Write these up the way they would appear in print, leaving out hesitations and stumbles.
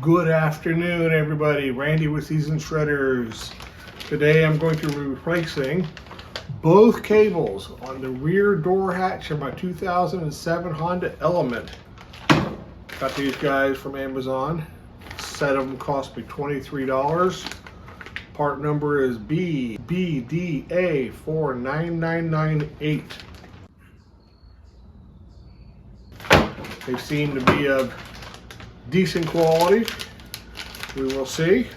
Good afternoon, everybody. Randy with Seasoned Shredders. Today I'm going to be replacing both cables on the rear door hatch of my 2007 Honda Element. Got these guys from Amazon. A set of them cost me $23. Part number is BDA49998. They seem to be of decent quality. We will see.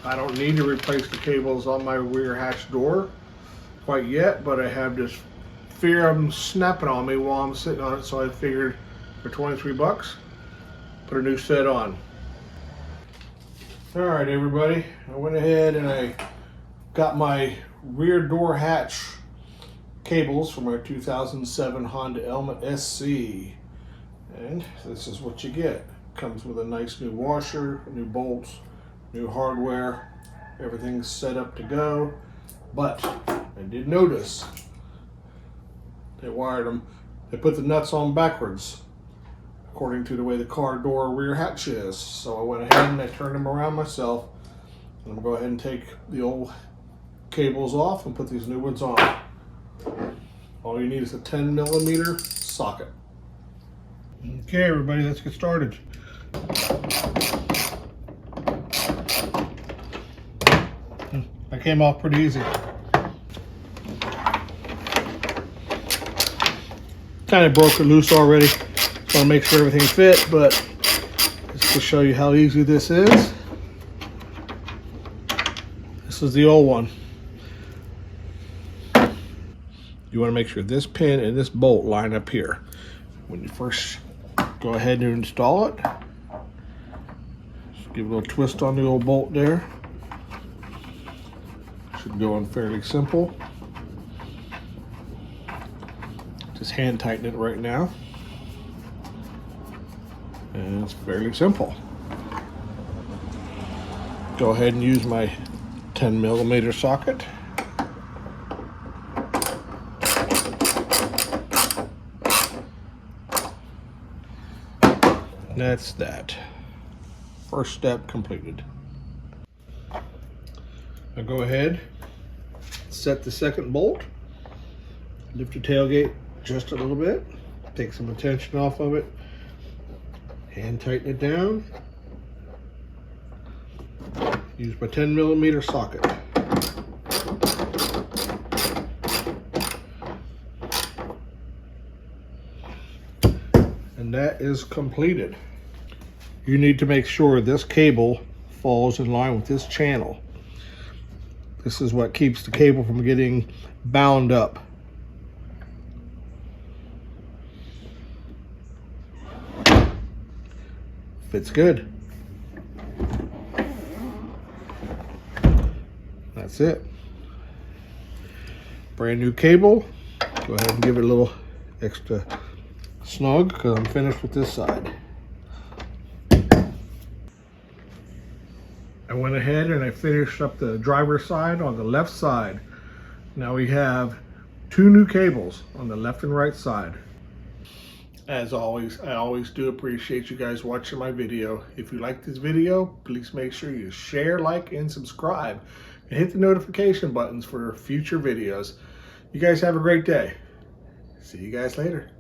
I don't need to replace the cables on my rear hatch door quite yet, but I have this fear of them snapping on me while I'm sitting on it, so I figured for 23 bucks, put a new set on. All right, everybody, I went ahead and I got my rear door hatch cables from my 2007 Honda Element SC, and this is what you get. Comes with a nice new washer, new bolts, new hardware, everything's set up to go. But I did notice they wired them, they put the nuts on backwards according to the way the car door rear hatch is. So I went ahead and I turned them around myself, and I'm gonna go ahead and take the old cables off and put these new ones on. All you need is a 10mm socket. Okay, everybody, let's get started. That came off pretty easy. Kind of broke it loose already. Just want to make sure everything fit, but just to show you how easy this is. This is the old one. You want to make sure this pin and this bolt line up here. When you first go ahead and install it, just give a little twist on the old bolt there. Should go in fairly simple. Just hand tighten it right now, and it's fairly simple. Go ahead and use my 10mm socket. That's that. First step completed. Now go ahead, set the second bolt, lift your tailgate just a little bit, take some tension off of it, hand tighten it down, use my 10mm socket. And that is completed. You need to make sure this cable falls in line with this channel. This is what keeps the cable from getting bound up. Fits good. That's it. Brand new cable. Go ahead and give it a little extra snug because I'm finished with this side. I went ahead and I finished up the driver's side on the left side. Now we have two new cables on the left and right side. As always, I always do appreciate you guys watching my video. If you like this video, please make sure you share, like, and subscribe, and hit the notification buttons for future videos. You guys have a great day. See you guys later.